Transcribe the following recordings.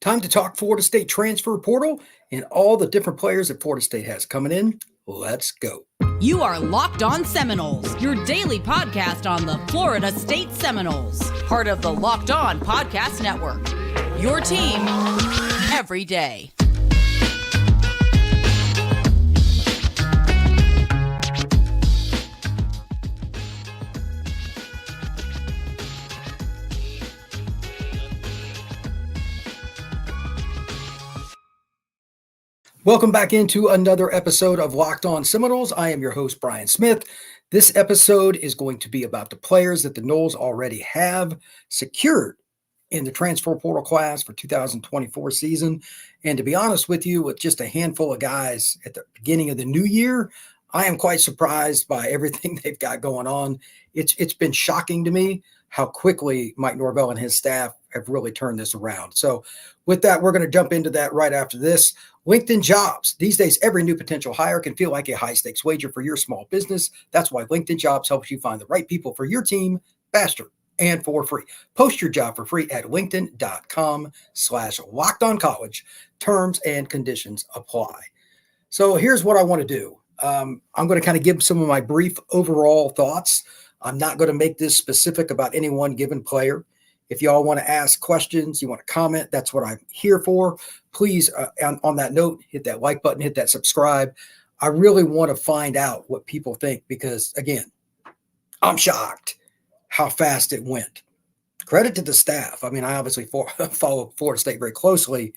Time to talk Florida State transfer portal and all the different players that Florida State has coming in. Let's go. You are Locked On Seminoles, your daily podcast on the Florida State Seminoles, part of the Locked On Podcast Network. Your team every day. Welcome back into another episode of Locked On Seminoles. I am your host, Brian Smith. This episode is going to be about the players that the Noles already have secured in the transfer portal class for 2024 season. And to be honest with you, with just a handful of guys at the beginning of the new year, I am quite surprised by everything they've got going on. It's been shocking to me how quickly Mike Norvell and his staff have really turned this around. So with that, we're going to jump into that right after this. LinkedIn Jobs. These days, every new potential hire can feel like a high-stakes wager for your small business. That's why LinkedIn Jobs helps you find the right people for your team faster and for free. Post your job for free at linkedin.com/lockedoncollege. Terms and conditions apply. So here's what I want to do. I'm going to kind of give some of my brief overall thoughts. I'm not going to make this specific about any one given player. If y'all want to ask questions, you want to comment, that's what I'm here for. Please, on that note, hit that like button, hit that subscribe. I really want to find out what people think because, again, I'm shocked how fast it went. Credit to the staff. I mean, I obviously follow Florida State very closely,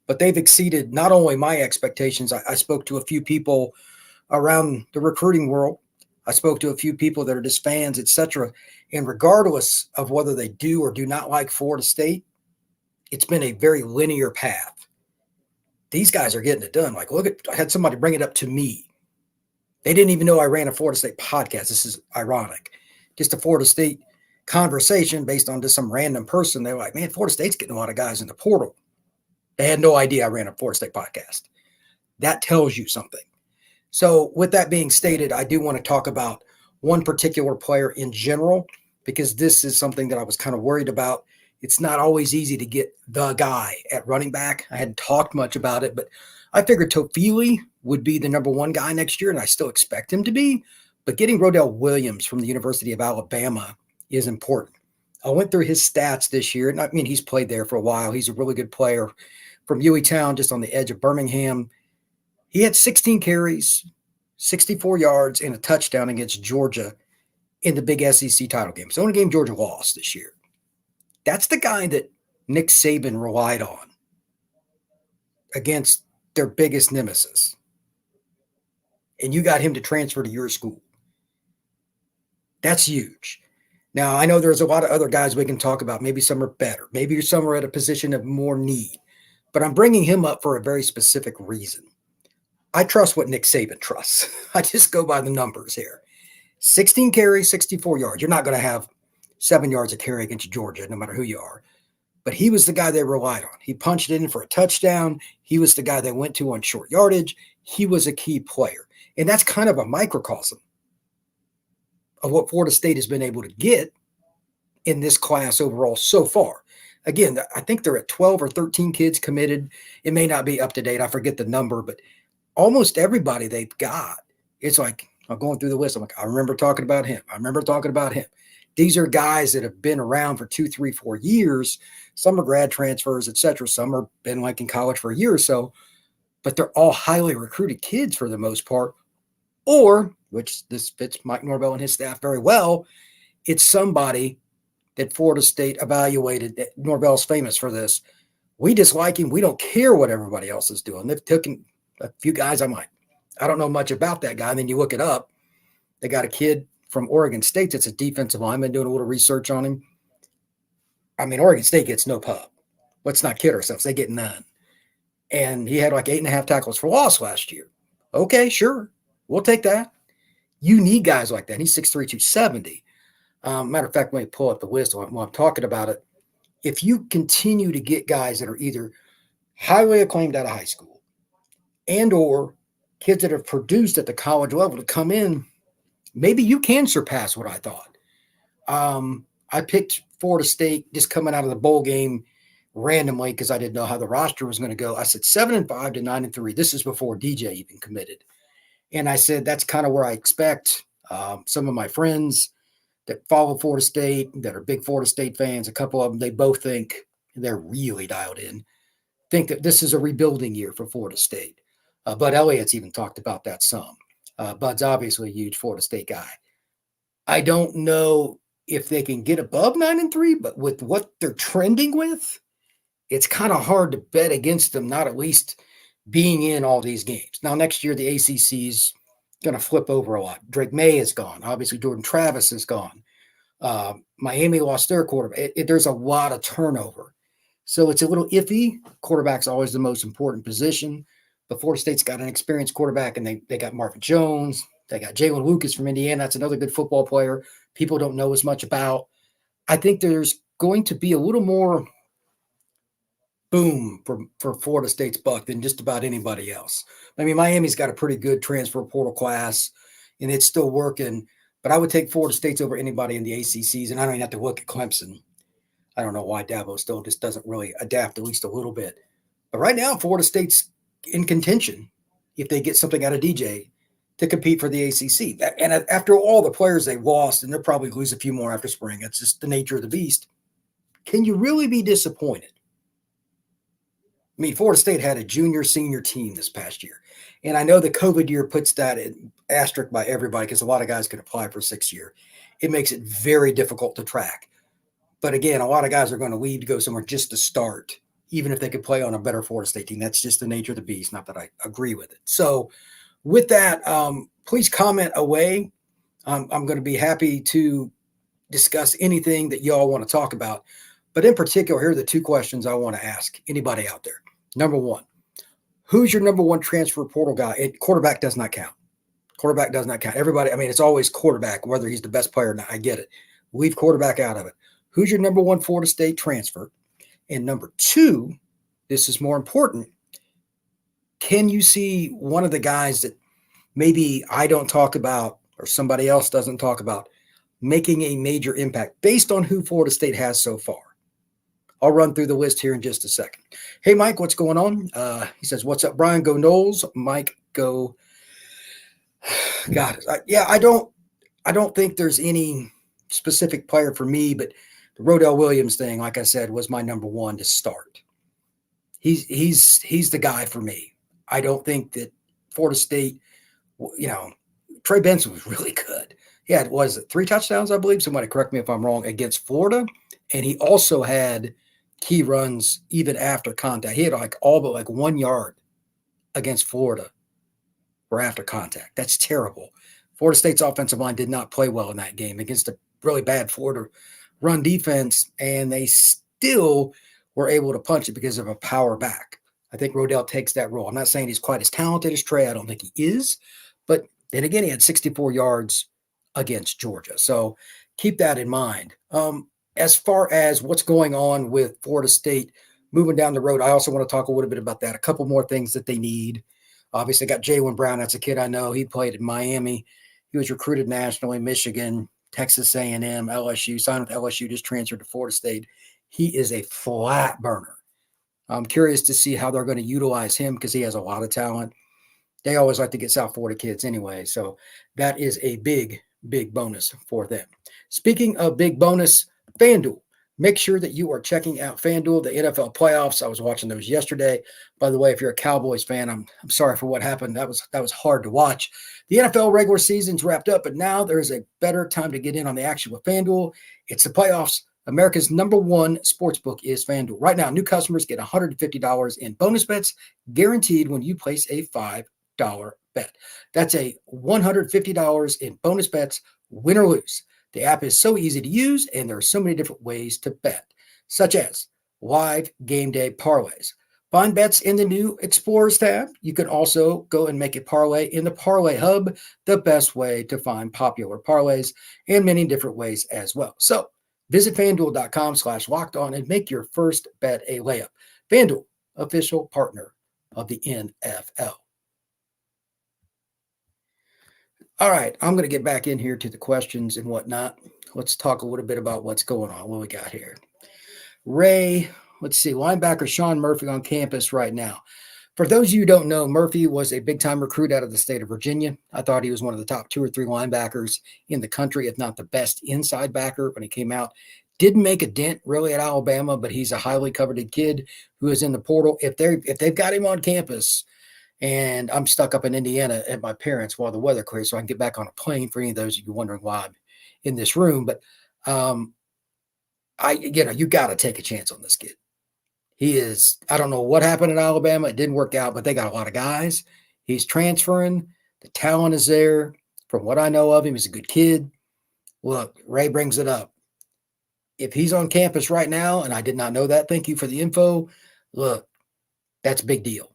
but they've exceeded not only my expectations. I spoke to a few people around the recruiting world. I spoke to a few people that are just fans, etc. And regardless of whether they do or do not like Florida State, it's been a very linear path. These guys are getting it done. Like, I had somebody bring it up to me. They didn't even know I ran a Florida State podcast. This is ironic. Just a Florida State conversation based on just some random person. They were like, man, Florida State's getting a lot of guys in the portal. They had no idea I ran a Florida State podcast. That tells you something. So with that being stated, I do want to talk about one particular player in general, because this is something that I was kind of worried about. It's not always easy to get the guy at running back. I hadn't talked much about it, but I figured Tofili would be the number one guy next year, and I still expect him to be. But getting Roydell Williams from the University of Alabama is important. I went through his stats this year, and I mean, he's played there for a while. He's a really good player from Hueytown, just on the edge of Birmingham. He had 16 carries, 64 yards, and a touchdown against Georgia in the big SEC title game. It's the only game Georgia lost this year. That's the guy that Nick Saban relied on against their biggest nemesis. And you got him to transfer to your school. That's huge. Now, I know there's a lot of other guys we can talk about. Maybe some are better. Maybe some are at a position of more need. But I'm bringing him up for a very specific reason. I trust what Nick Saban trusts. I just go by the numbers here. 16 carries, 64 yards. You're not going to have 7 yards of carry against Georgia, no matter who you are. But he was the guy they relied on. He punched it in for a touchdown. He was the guy they went to on short yardage. He was a key player. And that's kind of a microcosm of what Florida State has been able to get in this class overall so far. Again, I think they're at 12 or 13 kids committed. It may not be up to date. I forget the number, but almost everybody they've got, it's like, I'm going through the list. I'm like, I remember talking about him. I remember talking about him. These are guys that have been around for 2, 3, 4 years. Some are grad transfers, etc. Some are been like in college for a year or so, but they're all highly recruited kids for the most part. Or, which this fits Mike Norvell and his staff very well, it's somebody that Florida State evaluated. That Norvell's famous for this. We dislike him. We don't care what everybody else is doing. They've taken a few guys. I'm like, I don't know much about that guy. And then you look it up. They got a kid from Oregon State that's a defensive lineman, doing a little research on him. I mean, Oregon State gets no pub. Let's not kid ourselves. They get none. And he had like 8.5 tackles for loss last year. Okay, sure. We'll take that. You need guys like that. He's 6'3", 270. Matter of fact, when you pull up the list while I'm talking about it, if you continue to get guys that are either highly acclaimed out of high school and or kids that have produced at the college level to come in, maybe you can surpass what I thought. I picked Florida State just coming out of the bowl game randomly because I didn't know how the roster was going to go. I said 7-5 to 9-3. This is before DJ even committed. And I said, that's kind of where I expect. Some of my friends that follow Florida State, that are big Florida State fans, a couple of them, they both think, they're really dialed in, think that this is a rebuilding year for Florida State. Bud Elliott's even talked about that some. Bud's obviously a huge Florida State guy. I don't know if they can get above 9-3, but with what they're trending with, it's kind of hard to bet against them, not at least being in all these games. Now, next year, the ACC's going to flip over a lot. Drake May is gone. Obviously, Jordan Travis is gone. Miami lost their quarterback. There's a lot of turnover. So it's a little iffy. Quarterback's always the most important position. But Florida State's got an experienced quarterback, and they got Marvin Jones. They got Jalen Lucas from Indiana. That's another good football player people don't know as much about. I think there's going to be a little more boom for Florida State's buck than just about anybody else. I mean, Miami's got a pretty good transfer portal class, and it's still working. But I would take Florida State's over anybody in the ACCs, and I don't even have to look at Clemson. I don't know why Dabo still just doesn't really adapt at least a little bit. But right now, Florida State's in contention if they get something out of DJ to compete for the ACC. And after all the players they've lost, and they'll probably lose a few more after spring, it's just the nature of the beast. Can you really be disappointed? I mean, Florida State had a junior-senior team this past year. And I know the COVID year puts that in asterisk by everybody because a lot of guys can apply for 6th year. It makes it very difficult to track. But again, a lot of guys are going to leave to go somewhere just to start, even if they could play on a better Florida State team. That's just the nature of the beast, not that I agree with it. So with that, please comment away. I'm going to be happy to discuss anything that y'all want to talk about. But in particular, here are the 2 questions I want to ask anybody out there. Number 1, who's your number 1 transfer portal guy? Quarterback does not count. Quarterback does not count. Everybody, I mean, it's always quarterback, whether he's the best player or not. I get it. Leave quarterback out of it. Who's your number 1 Florida State transfer? And number 2, this is more important. Can you see one of the guys that maybe I don't talk about or somebody else doesn't talk about making a major impact based on who Florida State has so far? I'll run through the list here in just a second. Hey, Mike, what's going on? He says, what's up, Brian? Go Knowles. Mike, go. God, I don't think there's any specific player for me, but the Roydell Williams thing, like I said, was my number 1 to start. He's the guy for me. I don't think that Florida State, Trey Benson was really good. He had, 3 touchdowns, I believe? Somebody correct me if I'm wrong, against Florida. And he also had key runs even after contact. He had all but 1 yard against Florida or after contact. That's terrible. Florida State's offensive line did not play well in that game against a really bad Florida run defense, and they still were able to punch it because of a power back. I think Rodell takes that role. I'm not saying he's quite as talented as Trey. I don't think he is. But then again, he had 64 yards against Georgia. So keep that in mind. As far as what's going on with Florida State moving down the road, I also want to talk a little bit about that. A couple more things that they need. Obviously, got Jalen Brown. That's a kid I know. He played in Miami. He was recruited nationally, Michigan, Texas A&M, LSU, signed with LSU, just transferred to Florida State. He is a flat burner. I'm curious to see how they're going to utilize him because he has a lot of talent. They always like to get South Florida kids anyway. So that is a big, big bonus for them. Speaking of big bonus, FanDuel. Make sure that you are checking out FanDuel, the NFL playoffs. I was watching those yesterday. By the way, if you're a Cowboys fan, I'm sorry for what happened. That was hard to watch. The NFL regular season's wrapped up, but now there is a better time to get in on the action with FanDuel. It's the playoffs. America's number 1 sportsbook is FanDuel. Right now, new customers get $150 in bonus bets guaranteed when you place a $5 bet. That's a $150 in bonus bets, win or lose. The app is so easy to use, and there are so many different ways to bet, such as live game day parlays. Find bets in the new Explorers tab. You can also go and make a parlay in the Parlay Hub, the best way to find popular parlays, and many different ways as well. So visit FanDuel.com/lockedon and make your first bet a layup. FanDuel, official partner of the NFL. All right, I'm going to get back in here to the questions and whatnot. Let's talk a little bit about what's going on. What we got here? Ray, let's see. Linebacker Sean Murphy on campus right now. For those of you who don't know, Murphy was a big-time recruit out of the state of Virginia. I thought he was one of the top 2 or 3 linebackers in the country, if not the best inside backer when he came out. Didn't make a dent really at Alabama, but he's a highly coveted kid who is in the portal. If they've got him on campus, and I'm stuck up in Indiana at my parents' while the weather clears, so I can get back on a plane. For any of those of you wondering why I'm in this room, but you got to take a chance on this kid. He is, I don't know what happened in Alabama. It didn't work out, but they got a lot of guys. He's transferring. The talent is there. From what I know of him, he's a good kid. Look, Ray brings it up. If he's on campus right now, and I did not know that, thank you for the info. Look, that's a big deal.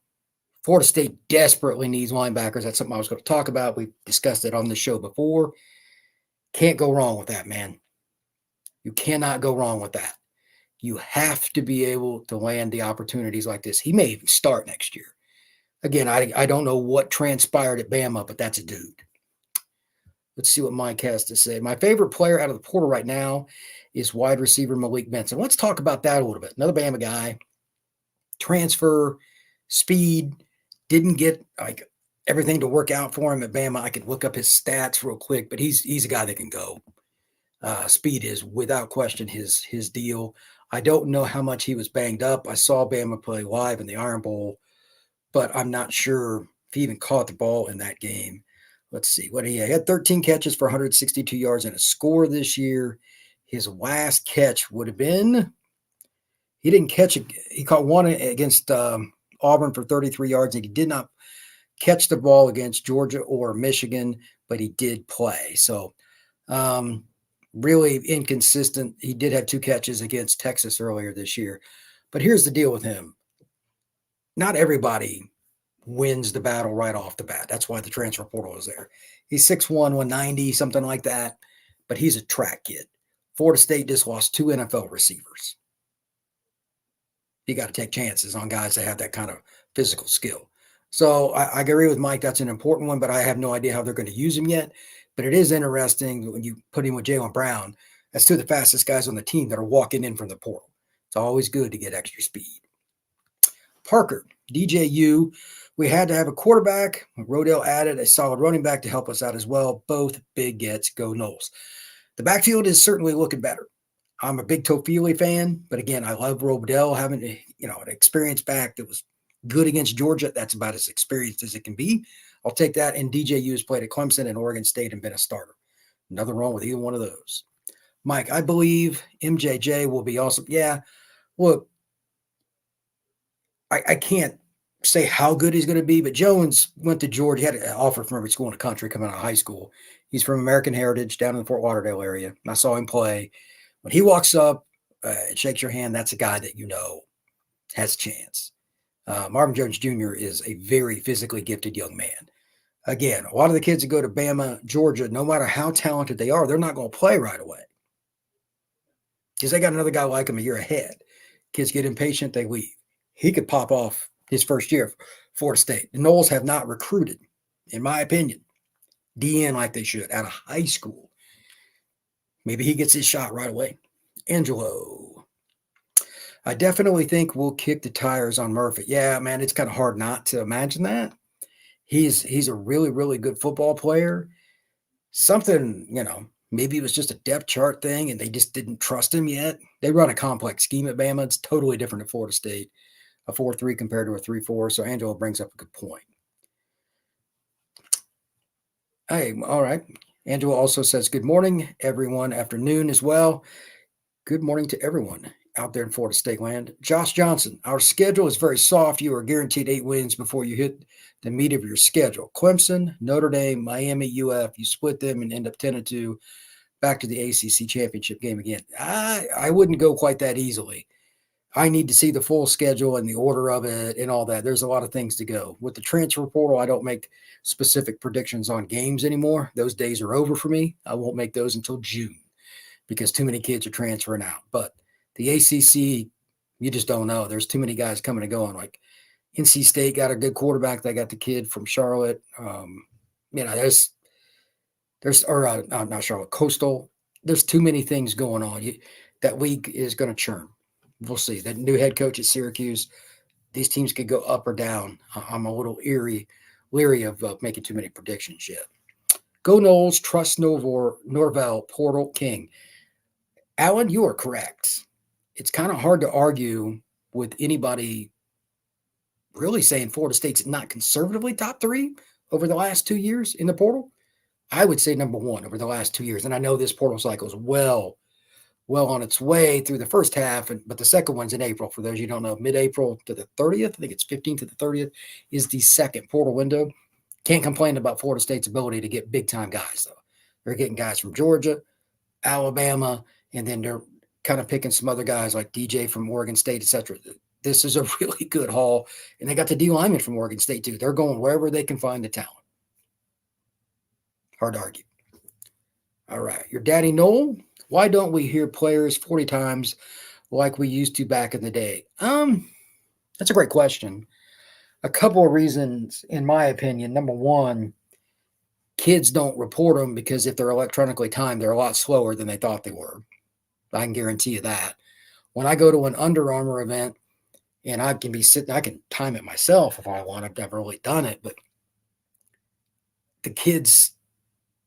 Florida State desperately needs linebackers. That's something I was going to talk about. We've discussed it on the show before. Can't go wrong with that, man. You cannot go wrong with that. You have to be able to land the opportunities like this. He may even start next year. Again, I don't know what transpired at Bama, but that's a dude. Let's see what Mike has to say. My favorite player out of the portal right now is wide receiver Malik Benson. Let's talk about that a little bit. Another Bama guy. Transfer, speed, didn't get like everything to work out for him at Bama. I could look up his stats real quick, but he's a guy that can go. Speed is without question his deal. I don't know how much he was banged up. I saw Bama play live in the Iron Bowl, but I'm not sure if he even caught the ball in that game. Let's see what he had 13 catches for 162 yards and a score this year. His last catch would have been, he didn't catch it. He caught one against Auburn for 33 yards, and he did not catch the ball against Georgia or Michigan, but he did play. So really inconsistent. He did have 2 catches against Texas earlier this year. But here's the deal with him. Not everybody wins the battle right off the bat. That's why the transfer portal is there. He's 6'1", 190, something like that. But he's a track kid. Florida State just lost 2 NFL receivers. You got to take chances on guys that have that kind of physical skill. So I agree with Mike. That's an important one, but I have no idea how they're going to use him yet. But it is interesting when you put him with Jalen Brown. That's 2 of the fastest guys on the team that are walking in from the portal. It's always good to get extra speed. Parker, DJU, we had to have a quarterback. Rodell added a solid running back to help us out as well. Both big gets. Go Noles. The backfield is certainly looking better. I'm a big Tofili fan, but again, I love Rodell having an experienced back that was good against Georgia. That's about as experienced as it can be. I'll take that. And DJU has played at Clemson and Oregon State and been a starter. Nothing wrong with either one of those. Mike, I believe MJJ will be awesome. Yeah, look, I can't say how good he's going to be, but Jones went to Georgia. He had an offer from every school in the country coming out of high school. He's from American Heritage down in the Fort Lauderdale area. I saw him play. When he walks up and shakes your hand, that's a guy that you know has a chance. Marvin Jones Jr. is a very physically gifted young man. Again, a lot of the kids that go to Bama, Georgia, no matter how talented they are, they're not going to play right away because they got another guy like him a year ahead. Kids get impatient, they leave. He could pop off his first year for Florida State. The Noles have not recruited, in my opinion, DN like they should out of high school. Maybe he gets his shot right away. Angelo. I definitely think we'll kick the tires on Murphy. Yeah, man, it's kind of hard not to imagine that. He's a really, really good football player. Something, maybe it was just a depth chart thing and they just didn't trust him yet. They run a complex scheme at Bama. It's totally different at Florida State. A 4-3 compared to a 3-4. So Angelo brings up a good point. Hey, all right. Angelo also says, good morning, everyone. Afternoon as well. Good morning to everyone out there in Florida State land. Josh Johnson, our schedule is very soft. You are guaranteed 8 wins before you hit the meat of your schedule. Clemson, Notre Dame, Miami, UF. You split them and end up 10-2 back to the ACC championship game again. I wouldn't go quite that easily. I need to see the full schedule and the order of it and all that. There's a lot of things to go. With the transfer portal, I don't make specific predictions on games anymore. Those days are over for me. I won't make those until June because too many kids are transferring out. But the ACC, you just don't know. There's too many guys coming and going. Like NC State got a good quarterback. They got the kid from Charlotte. Not Charlotte, Coastal. There's too many things going on. That league is going to churn. We'll see. That new head coach at Syracuse, these teams could go up or down. I'm a little leery of making too many predictions yet. Go Noles, trust Norvell, Portal King. Alan, you are correct. It's kind of hard to argue with anybody really saying Florida State's not conservatively top 3 over the last 2 years in the portal. I would say number 1 over the last 2 years. And I know this portal cycle is well on its way through the first half, but the second one's in April. For those you don't know, mid-April to the 30th, I think it's 15th to the 30th, is the second portal window. Can't complain about Florida State's ability to get big-time guys, though. They're getting guys from Georgia, Alabama, and then they're kind of picking some other guys like DJ from Oregon State, etc. This is a really good haul, and they got the D lineman from Oregon State, too. They're going wherever they can find the talent. Hard to argue. All right, your daddy Noel. Why don't we hear players 40 times like we used to back in the day? That's a great question. A couple of reasons, in my opinion. Number one, kids don't report them because if they're electronically timed, they're a lot slower than they thought they were. I can guarantee you that. When I go to an Under Armour event and I can be sitting, I can time it myself if I want. I've never really done it, but the kids,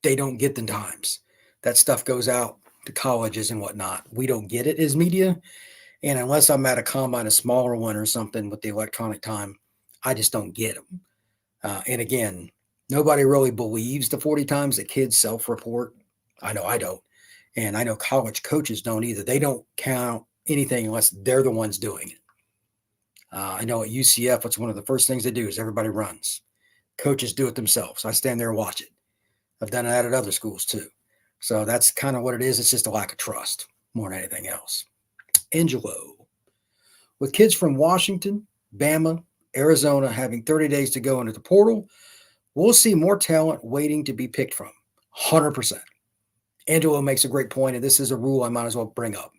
they don't get the times. That stuff goes out to colleges and whatnot. We don't get it as media. And unless I'm at a combine, a smaller one or something with the electronic time, I just don't get them. And again, nobody really believes the 40 times that kids self-report. I know I don't. And I know college coaches don't either. They don't count anything unless they're the ones doing it. I know at UCF, what's one of the first things they do is everybody runs. Coaches do it themselves. I stand there and watch it. I've done that at other schools too. So that's kind of what it is. It's just a lack of trust more than anything else. Angelo. With kids from Washington, Bama, Arizona having 30 days to go into the portal, we'll see more talent waiting to be picked from. 100%. Angelo makes a great point, and this is a rule I might as well bring up.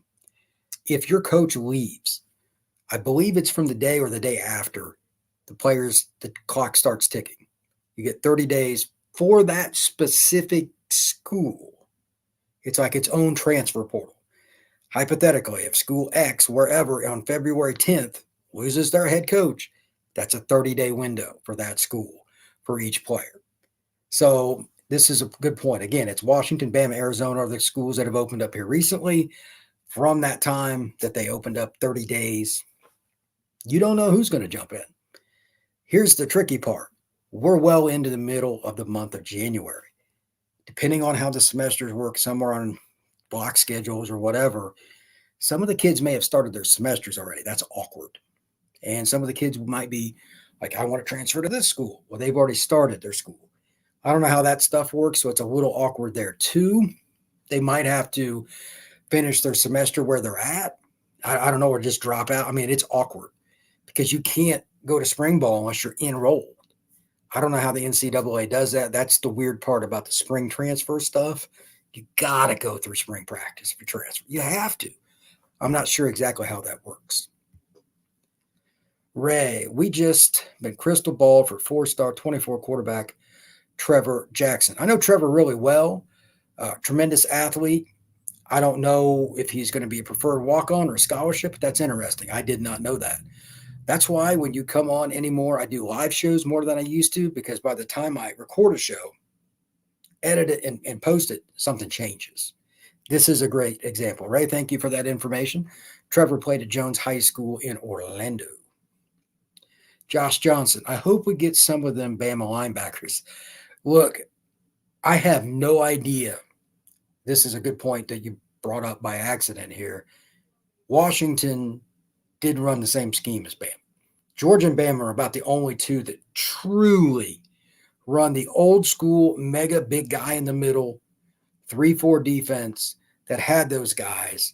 If your coach leaves, I believe it's from the day or the day after, the clock starts ticking. You get 30 days for that specific school. It's like its own transfer portal. Hypothetically, if school X, wherever, on February 10th, loses their head coach, that's a 30-day window for that school for each player. So this is a good point. Again, it's Washington, Bama, Arizona are the schools that have opened up here recently. From that time that they opened up 30 days, you don't know who's going to jump in. Here's the tricky part. We're well into the middle of the month of January. Depending on how the semesters work, some are on block schedules or whatever. Some of the kids may have started their semesters already. That's awkward. And some of the kids might be like, I want to transfer to this school. Well, they've already started their school. I don't know how that stuff works, so it's a little awkward there too. They might have to finish their semester where they're at. I don't know, or just drop out. I mean, it's awkward because you can't go to spring ball unless you're enrolled. I don't know how the NCAA does that. That's the weird part about the spring transfer stuff. You got to go through spring practice for transfer. You have to. I'm not sure exactly how that works. Ray, we just been crystal ball for 4-star 24 quarterback Trevor Jackson. I know Trevor really well. Tremendous athlete. I don't know if he's going to be a preferred walk-on or a scholarship, but that's interesting. I did not know that. That's why when you come on anymore, I do live shows more than I used to, because by the time I record a show, edit it, and post it, something changes. This is a great example. Ray, thank you for that information. Trevor played at Jones High School in Orlando. Josh Johnson, I hope we get some of them Bama linebackers. Look, I have no idea. This is a good point that you brought up by accident here. Washington didn't run the same scheme as Bama. Georgia and Bama are about the only two that truly run the old school mega big guy in the middle 3-4 defense that had those guys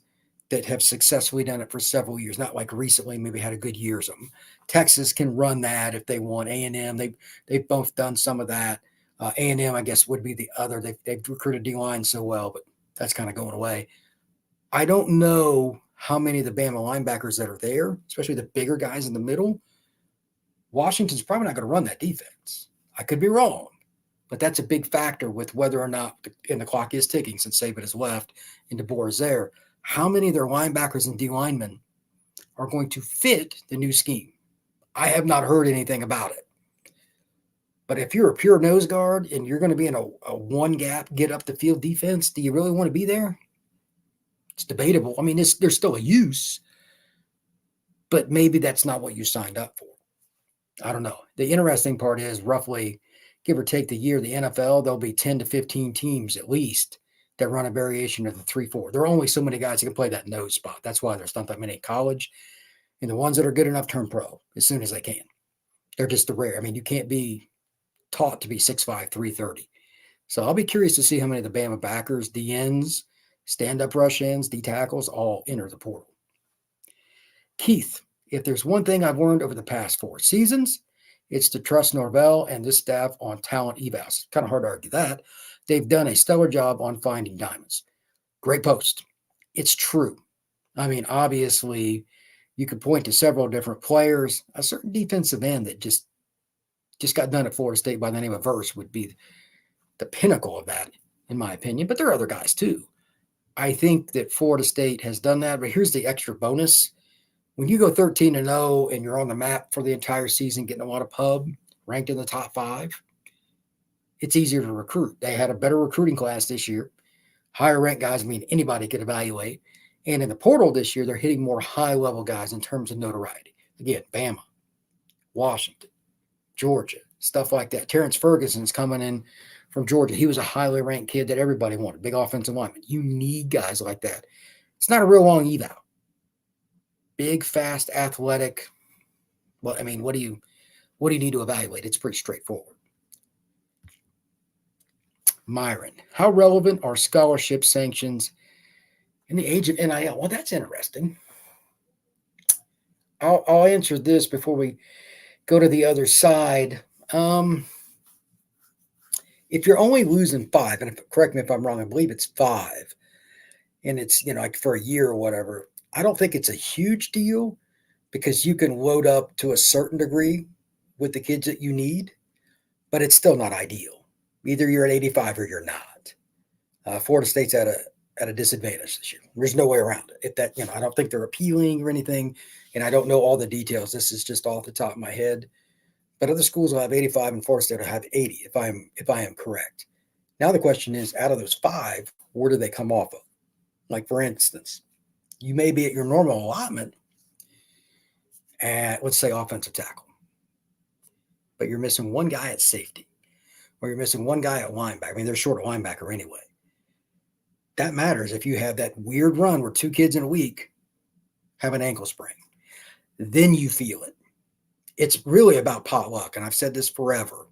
that have successfully done it for several years. Not like recently, maybe had a good year or something. Texas can run that if they want. A&M, they've both done some of that. A&M, I guess, would be the other. They've recruited D-line so well, but that's kind of going away. I don't know how many of the Bama linebackers that are there, especially the bigger guys in the middle. Washington's probably not going to run that defense. I could be wrong, But that's a big factor with whether or not, and the clock is ticking since Saban has left and DeBoer is there, how many of their linebackers and D linemen are going to fit the new scheme. I have not heard anything about it. But if you're a pure nose guard and you're going to be in a one gap, get up the field defense, do you really want to be there? It's debatable. I mean, there's still a use, but maybe that's not what you signed up for. I don't know. The interesting part is roughly, give or take the year, the NFL, there'll be 10 to 15 teams at least that run a variation of the 3-4. There are only so many guys who can play that nose spot. That's why there's not that many in college. And the ones that are good enough turn pro as soon as they can. They're just the rare. I mean, you can't be taught to be 6'5", 330. So I'll be curious to see how many of the Bama backers, D ends, stand-up rush ends, D tackles, all enter the portal. Keith, if there's one thing I've learned over the past 4 seasons, it's to trust Norvell and this staff on talent evals. It's kind of hard to argue that. They've done a stellar job on finding diamonds. Great post. It's true. I mean, obviously, you could point to several different players. A certain defensive end that just got done at Florida State by the name of Verse would be the pinnacle of that, in my opinion. But there are other guys, too. I think that Florida State has done that. But here's the extra bonus. When you go 13-0 and you're on the map for the entire season, getting a lot of pub, ranked in the top 5, it's easier to recruit. They had a better recruiting class this year. Higher ranked guys, I mean, anybody could evaluate. And in the portal this year, they're hitting more high-level guys in terms of notoriety. Again, Bama, Washington, Georgia, stuff like that. Terrence Ferguson's coming in from Georgia. He was a highly ranked kid that everybody wanted, big offensive lineman. You need guys like that. It's not a real long eval. Big, fast, athletic. Well, I mean, what do you need to evaluate? It's pretty straightforward. Myron, how relevant are scholarship sanctions in the age of NIL? Well, that's interesting. I'll answer this before we go to the other side. If you're only losing 5, and correct me if I'm wrong, I believe it's 5, and it's, like for a year or whatever, I don't think it's a huge deal because you can load up to a certain degree with the kids that you need, but it's still not ideal. Either you're at 85 or you're not. Florida State's at a disadvantage this year. There's no way around it. If that, I don't think they're appealing or anything, and I don't know all the details. This is just off the top of my head. But other schools will have 85 and Florida State will have 80 if I am correct. Now the question is, out of those 5, where do they come off of? Like, for instance, you may be at your normal allotment at, let's say, offensive tackle, but you're missing one guy at safety, or you're missing one guy at linebacker. I mean, they're short at linebacker anyway. That matters if you have that weird run where 2 kids in a week have an ankle sprain. Then you feel it. It's really about potluck, and I've said this forever,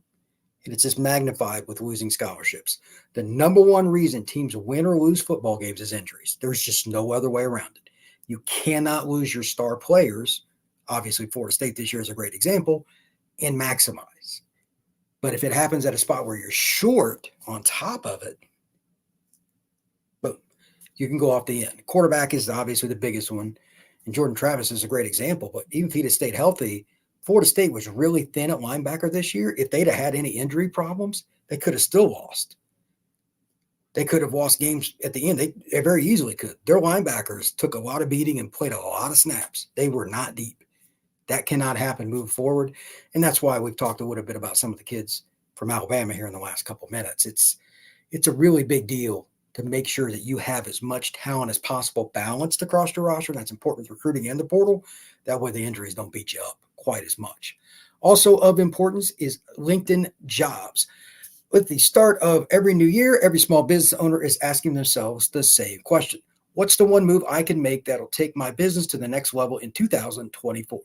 and it's just magnified with losing scholarships. The number one reason teams win or lose football games is injuries. There's just no other way around it. You cannot lose your star players. Obviously, Florida State this year is a great example, and maximize. But if it happens at a spot where you're short on top of it, boom, you can go off the end. Quarterback is obviously the biggest one, and Jordan Travis is a great example. But even if he'd have stayed healthy, Florida State was really thin at linebacker this year. If they'd have had any injury problems, they could have still lost. They could have lost games at the end. They very easily could. Their linebackers took a lot of beating and played a lot of snaps. They were not deep. That cannot happen moving forward. And that's why we've talked a little bit about some of the kids from Alabama here in the last couple of minutes. It's a really big deal to make sure that you have as much talent as possible balanced across your roster. That's important with recruiting and the portal. That way the injuries don't beat you up quite as much. Also of importance is LinkedIn Jobs. With the start of every new year, every small business owner is asking themselves the same question. What's the one move I can make that'll take my business to the next level in 2024?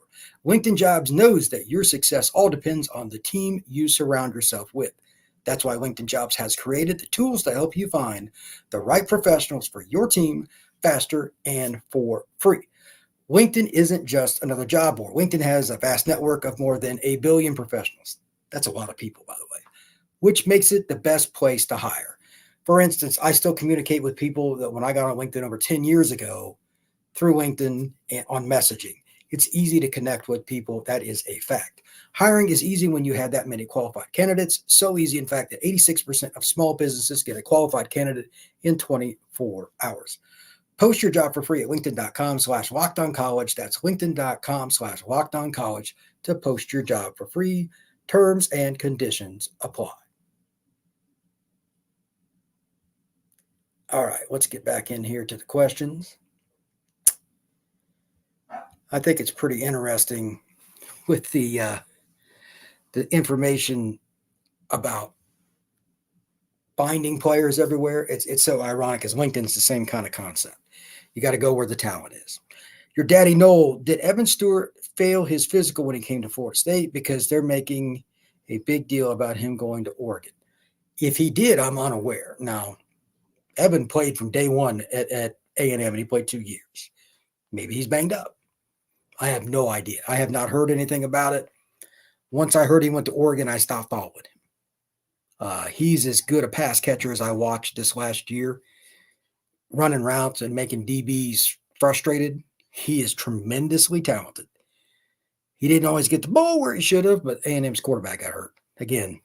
LinkedIn Jobs knows that your success all depends on the team you surround yourself with. That's why LinkedIn Jobs has created the tools to help you find the right professionals for your team faster and for free. LinkedIn isn't just another job board. LinkedIn has a vast network of more than 1 billion professionals. That's a lot of people, by the way, which makes it the best place to hire. For instance, I still communicate with people that when I got on LinkedIn over 10 years ago through LinkedIn and on messaging. It's easy to connect with people. That is a fact. Hiring is easy when you have that many qualified candidates. So easy, in fact, that 86% of small businesses get a qualified candidate in 24 hours. Post your job for free at linkedin.com/lockedoncollege. That's linkedin.com/lockedoncollege to post your job for free. Terms and conditions apply. All right, let's get back in here to the questions. I think it's pretty interesting with the information about finding players everywhere. It's so ironic because LinkedIn's the same kind of concept. You got to go where the talent is. Your daddy Noel, did Evan Stewart fail his physical when he came to Florida State? Because they're making a big deal about him going to Oregon. If he did, I'm unaware. Now, Evan played from day one at A&M, and he played 2 years. Maybe he's banged up. I have no idea. I have not heard anything about it. Once I heard he went to Oregon, I stopped following him. He's as good a pass catcher as I watched this last year, running routes and making DBs frustrated. He is tremendously talented. He didn't always get the ball where he should have, but A&M's quarterback got hurt. Again,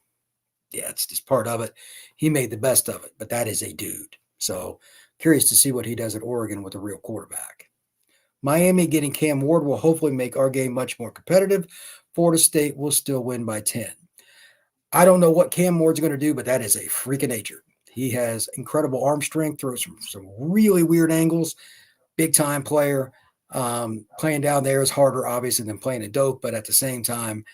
yeah, it's just part of it. He made the best of it, but that is a dude. So curious to see what he does at Oregon with a real quarterback. Miami getting Cam Ward will hopefully make our game much more competitive. Florida State will still win by 10. I don't know what Cam Ward's going to do, but that is a freak of nature. He has incredible arm strength, throws some really weird angles, big-time player. Playing down there is harder, obviously, than playing at Doak, but at the same time,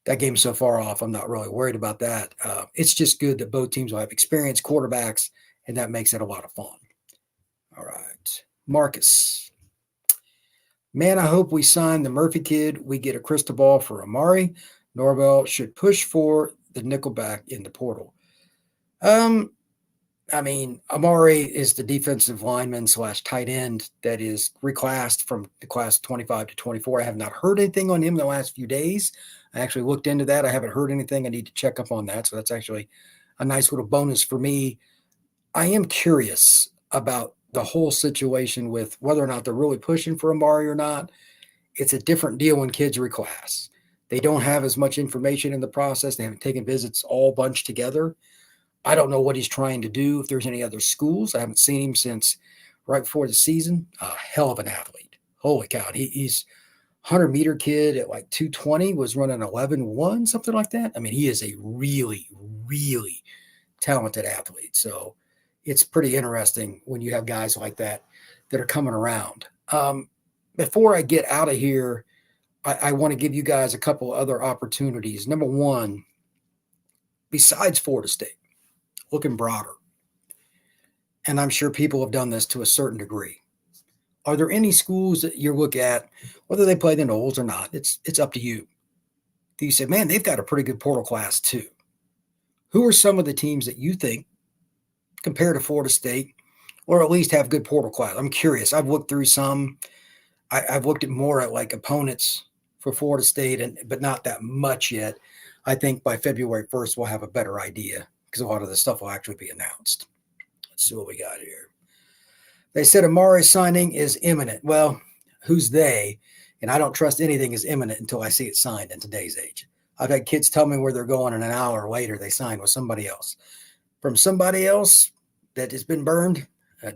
that game's so far off, I'm not really worried about that. It's just good that both teams will have experienced quarterbacks, and that makes it a lot of fun. All right. Marcus. Man, I hope we sign the Murphy kid. We get a crystal ball for Amari. Norvell should push for the nickelback in the portal. I mean, Amari is the defensive lineman / tight end that is reclassed from the class 25 to 24. I have not heard anything on him the last few days. I actually looked into that. I haven't heard anything. I need to check up on that. So that's actually a nice little bonus for me. I am curious about the whole situation with whether or not they're really pushing for Amari or not. It's a different deal when kids reclass. They don't have as much information in the process. They haven't taken visits all bunched together. I don't know what he's trying to do, if there's any other schools. I haven't seen him since right before the season. A hell of an athlete. Holy cow. He's 100-meter kid at like 220, was running 11.1, something like that. I mean, he is a really, really talented athlete. So it's pretty interesting when you have guys like that that are coming around. Before I get out of here, I want to give you guys a couple other opportunities. Number one, besides Florida State, looking broader, and I'm sure people have done this to a certain degree. Are there any schools that you look at, whether they play the Knowles or not? It's up to you. Do you say, man, they've got a pretty good portal class too? Who are some of the teams that you think, compared to Florida State, or at least have good portal class? I'm curious. I've looked through some. I've looked at more at like opponents for Florida State, but not that much yet. I think by February 1st, we'll have a better idea because a lot of the stuff will actually be announced. Let's see what we got here. They said Amari's signing is imminent. Well, who's they? And I don't trust anything is imminent until I see it signed in today's age. I've had kids tell me where they're going, and an hour later they sign with somebody else. From somebody else that has been burned,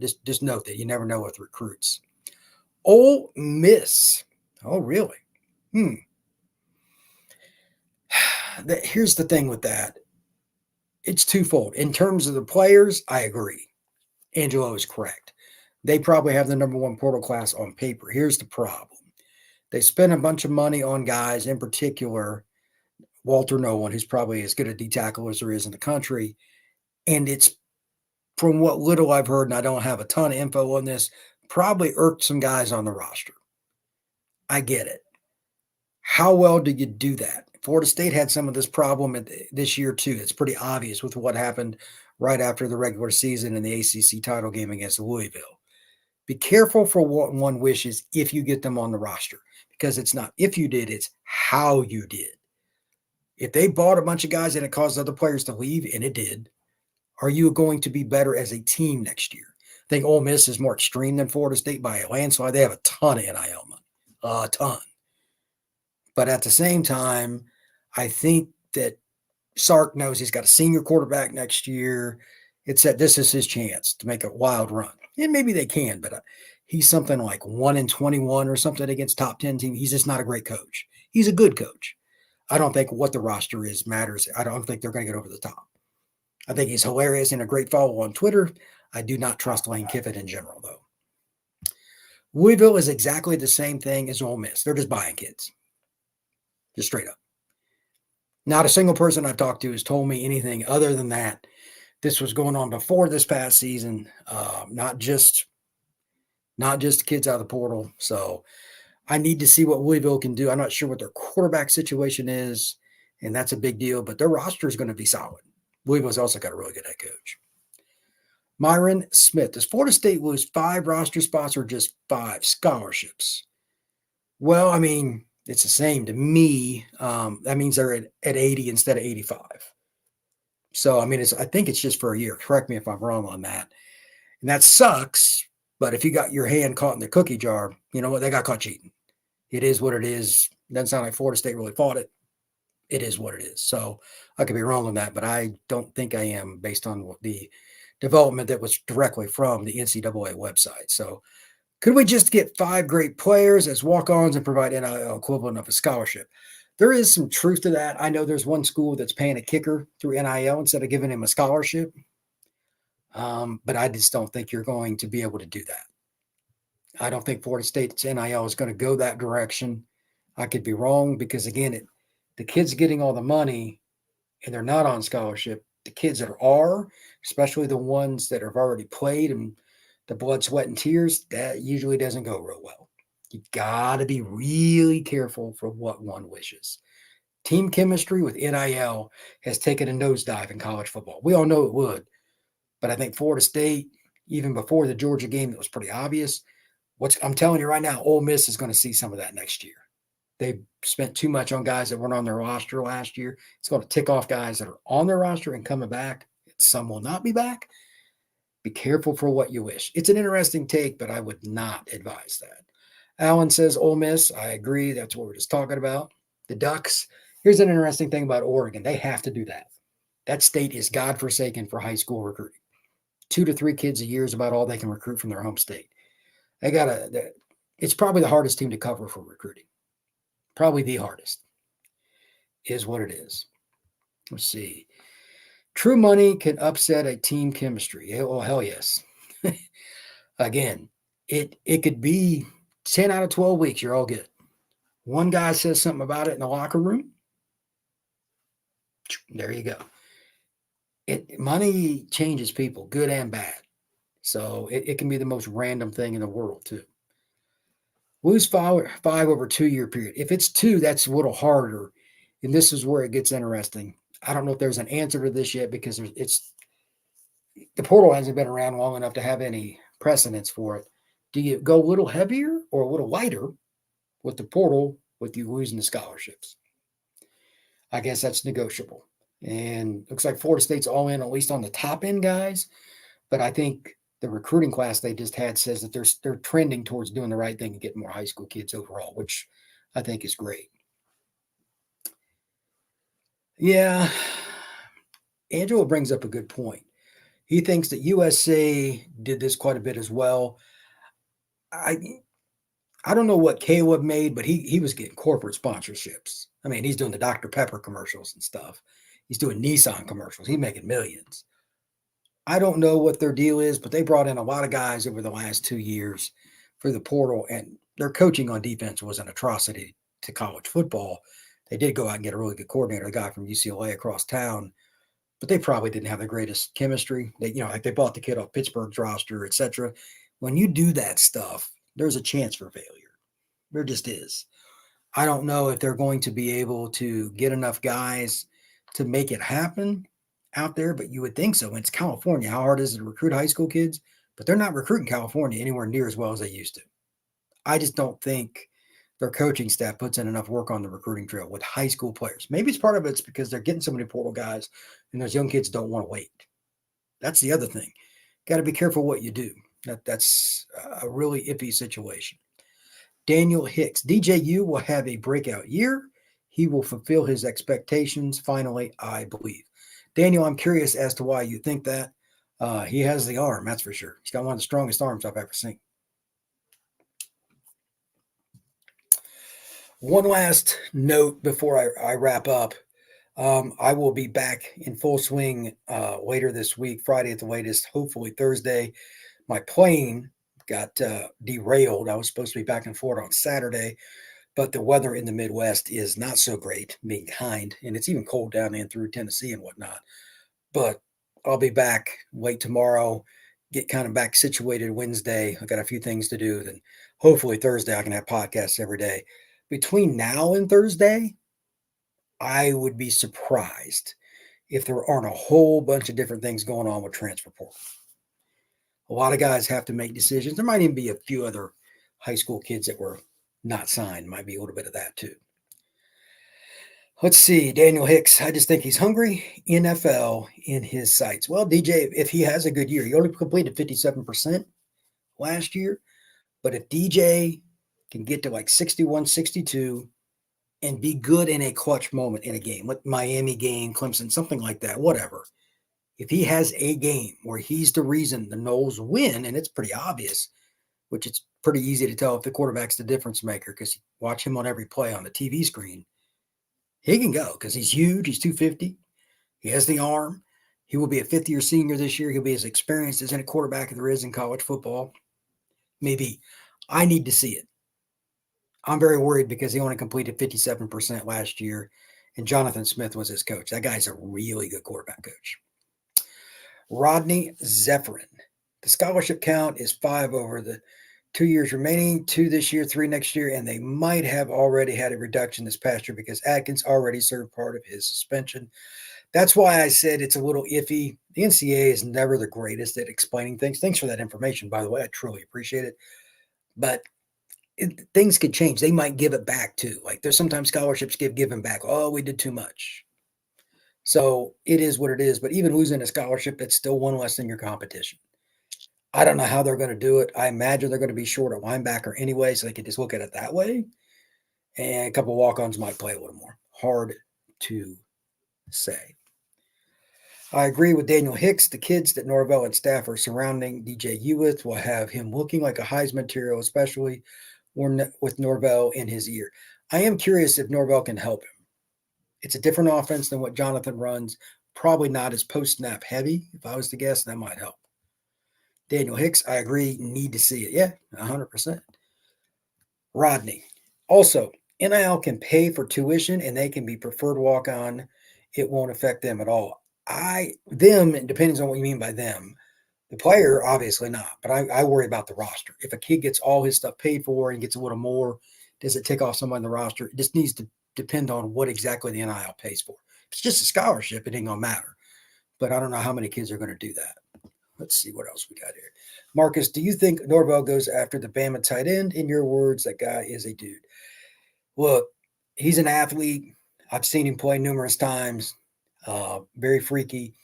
just note that you never know with recruits. Ole Miss. Oh, really? Here's the thing with that. It's twofold. In terms of the players, I agree. Angelo is correct. They probably have the number one portal class on paper. Here's the problem. They spent a bunch of money on guys, in particular, Walter Nolan, who's probably as good a D-tackle as there is in the country. And it's, from what little I've heard, and I don't have a ton of info on this, probably irked some guys on the roster. I get it. How well do you do that? Florida State had some of this problem this year too. It's pretty obvious with what happened right after the regular season in the ACC title game against Louisville. Be careful for what one wishes if you get them on the roster, because it's not if you did, it's how you did. If they bought a bunch of guys and it caused other players to leave, and it did, are you going to be better as a team next year? I think Ole Miss is more extreme than Florida State by a landslide. They have a ton of NIL money. a ton. But at the same time, I think that Sark knows he's got a senior quarterback next year. It's that this is his chance to make a wild run. And maybe they can, but he's something like 1-21 or something against top 10 team. He's just not a great coach. He's a good coach. I don't think what the roster is matters. I don't think they're going to get over the top. I think he's hilarious and a great follow on Twitter. I do not trust Lane Kiffin in general, though. Louisville is exactly the same thing as Ole Miss. They're just buying kids. Just straight up. Not a single person I've talked to has told me anything other than that. This was going on before this past season, not just kids out of the portal. So I need to see what Louisville can do. I'm not sure what their quarterback situation is, and that's a big deal, but their roster is going to be solid. Louisville's also got a really good head coach. Myron Smith. Does Florida State lose 5 roster spots or just 5 scholarships? Well, I mean, it's the same to me. That means they're at 80 instead of 85. So, I mean, I think it's just for a year. Correct me if I'm wrong on that. And that sucks. But if you got your hand caught in the cookie jar, you know what? They got caught cheating. It is what it is. Doesn't sound like Florida State really fought it. It is what it is. So I could be wrong on that, but I don't think I am based on the development that was directly from the NCAA website. So could we just get 5 great players as walk-ons and provide NIL equivalent of a scholarship? There is some truth to that. I know there's one school that's paying a kicker through NIL instead of giving him a scholarship. But I just don't think you're going to be able to do that. I don't think Florida State's NIL is going to go that direction. I could be wrong because, again, the kids getting all the money and they're not on scholarship. The kids that are, especially the ones that have already played and the blood, sweat, and tears, that usually doesn't go real well. You got to be really careful for what one wishes. Team chemistry with NIL has taken a nosedive in college football. We all know it would. But I think Florida State, even before the Georgia game, it was pretty obvious. I'm telling you right now, Ole Miss is going to see some of that next year. They spent too much on guys that weren't on their roster last year. It's going to tick off guys that are on their roster and coming back. Some will not be back. Be careful for what you wish. It's an interesting take, but I would not advise that. Alan says Ole Miss. I agree. That's what we're just talking about. The Ducks. Here's an interesting thing about Oregon. They have to do that. That state is godforsaken for high school recruiting. 2 to 3 kids a year is about all they can recruit from their home state. It's probably the hardest team to cover for recruiting. Probably the hardest is what it is. Let's see. True money can upset a team chemistry. Oh, hell yes. Again, it could be 10 out of 12 weeks. You're all good. One guy says something about it in the locker room. There you go. Money changes people, good and bad. So it can be the most random thing in the world, too. Lose 5 over 2-year period. If it's 2, that's a little harder. And this is where it gets interesting. I don't know if there's an answer to this yet because the portal hasn't been around long enough to have any precedence for it. Do you go a little heavier or a little lighter with the portal with you losing the scholarships? I guess that's negotiable. And looks like Florida State's all in, at least on the top end guys. But I think the recruiting class they just had says that they're trending towards doing the right thing and getting more high school kids overall, which I think is great. Yeah, Angelo brings up a good point. He thinks that USA did this quite a bit as well. I don't know what Caleb made, but he was getting corporate sponsorships. I mean, he's doing the Dr. Pepper commercials and stuff. He's doing Nissan commercials. He's making millions. I don't know what their deal is, but they brought in a lot of guys over the last 2 years for the portal, and their coaching on defense was an atrocity to college football. They did go out and get a really good coordinator, a guy from UCLA across town, but they probably didn't have the greatest chemistry. Like they bought the kid off Pittsburgh's roster, etc. When you do that stuff, there's a chance for failure. There just is. I don't know if they're going to be able to get enough guys to make it happen out there, but you would think so. When it's California, how hard is it to recruit high school kids? But they're not recruiting California anywhere near as well as they used to. I just don't think their coaching staff puts in enough work on the recruiting trail with high school players. Maybe it's part of it's because they're getting so many portal guys and those young kids don't want to wait. That's the other thing. Got to be careful what you do. That's a really iffy situation. Daniel Hicks. DJU will have a breakout year. He will fulfill his expectations. Finally, I believe. Daniel, I'm curious as to why you think that. He has the arm, that's for sure. He's got one of the strongest arms I've ever seen. One last note before I wrap up. I will be back in full swing later this week, Friday at the latest, hopefully Thursday. My plane got derailed. I was supposed to be back in Florida on Saturday, but the weather in the Midwest is not so great, being kind, and it's even cold down in through Tennessee and whatnot. But I'll be back late tomorrow, get kind of back situated Wednesday. I got a few things to do. Then hopefully Thursday I can have podcasts every day. Between now and Thursday, I would be surprised if there aren't a whole bunch of different things going on with transfer portal. A lot of guys have to make decisions. There might even be a few other high school kids that were not signed. Might be a little bit of that too. Let's see, Daniel Hicks. I just think he's hungry. NFL in his sights. Well, DJ, if he has a good year, he only completed 57% last year. But if DJ can get to like 61, 62 and be good in a clutch moment in a game, like Miami game, Clemson, something like that, whatever. If he has a game where he's the reason the Noles win, and it's pretty obvious, which it's pretty easy to tell if the quarterback's the difference maker because you watch him on every play on the TV screen, he can go because he's huge. He's 250. He has the arm. He will be a fifth-year senior this year. He'll be as experienced as any quarterback there is in college football. Maybe. I need to see it. I'm very worried because he only completed 57% last year, and Jonathan Smith was his coach. That guy's a really good quarterback coach. Rodney Zephyrin. The scholarship count is 5 over the 2 years remaining, 2 this year, 3 next year, and they might have already had a reduction this past year because Atkins already served part of his suspension. That's why I said it's a little iffy. The NCAA is never the greatest at explaining things. Thanks for that information, by the way. I truly appreciate it. But things could change. They might give it back too. Like there's sometimes scholarships given back. Oh, we did too much. So it is what it is. But even losing a scholarship, it's still one less than your competition. I don't know how they're going to do it. I imagine they're going to be short a linebacker anyway, so they could just look at it that way. And a couple of walk-ons might play a little more. Hard to say. I agree with Daniel Hicks. The kids that Norvell and staff are surrounding DJU with will have him looking like a Heisman material, especially with Norvell in his ear. I am curious if Norvell can help him. It's a different offense than what Jonathan runs. Probably not as post-snap heavy. If I was to guess, that might help. Daniel Hicks, I agree, need to see it. Yeah, 100%. Rodney. Also, NIL can pay for tuition and they can be preferred walk-on. It won't affect them at all. Them, it depends on what you mean by them. The player, obviously not, but I worry about the roster. If a kid gets all his stuff paid for and gets a little more, does it tick off someone in the roster? It just needs to depend on what exactly the NIL pays for. If it's just a scholarship, it ain't going to matter. But I don't know how many kids are going to do that. Let's see what else we got here. Marcus, do you think Norvell goes after the Bama tight end? In your words, that guy is a dude. Look, he's an athlete. I've seen him play numerous times. Very freaky.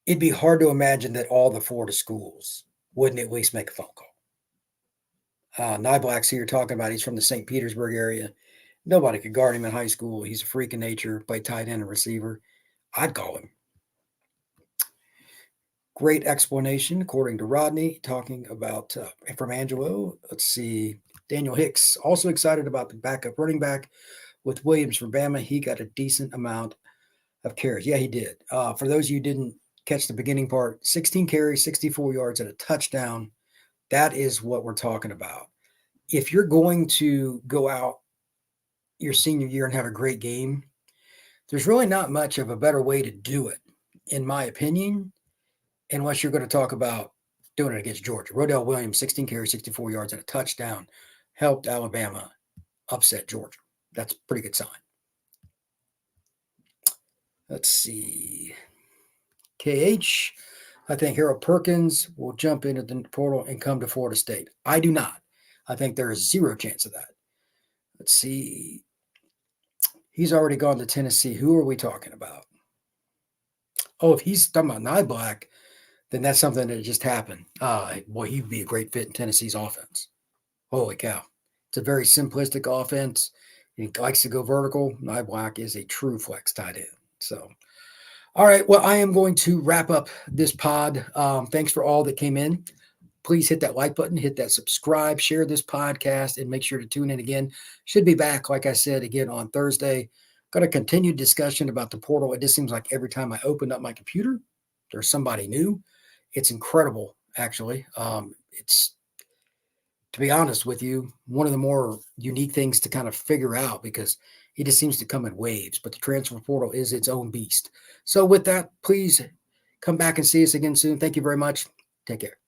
It'd be hard to imagine that all the Florida schools wouldn't at least make a phone call. Nyblack's here talking about he's from the St. Petersburg area. Nobody could guard him in high school. He's a freak of nature, play tight end and receiver. I'd call him. Great explanation, according to Rodney, talking about from Angelo. Let's see. Daniel Hicks, also excited about the backup running back with Williams from Bama. He got a decent amount of carries. Yeah, he did. For those of you who didn't catch the beginning part, 16 carries, 64 yards, and a touchdown. That is what we're talking about. If you're going to go out your senior year and have a great game, there's really not much of a better way to do it, in my opinion, unless you're going to talk about doing it against Georgia. Roydell Williams, 16 carries, 64 yards, and a touchdown, helped Alabama upset Georgia. That's a pretty good sign. Let's see. KH, I think Harold Perkins will jump into the portal and come to Florida State. I do not. I think there is zero chance of that. Let's see. He's already gone to Tennessee. Who are we talking about? Oh, if he's talking about Nyblack, then that's something that just happened. Boy, he'd be a great fit in Tennessee's offense. Holy cow. It's a very simplistic offense. He likes to go vertical. Niblack is a true flex tight end. So, all right. Well, I am going to wrap up this pod. Thanks for all that came in. Please hit that like button, hit that subscribe, share this podcast, and make sure to tune in again. Should be back, like I said, again on Thursday. Got a continued discussion about the portal. It just seems like every time I open up my computer, there's somebody new. It's incredible, actually. It's, to be honest with you, one of the more unique things to kind of figure out because it just seems to come in waves. But the transfer portal is its own beast. So with that, please come back and see us again soon. Thank you very much. Take care.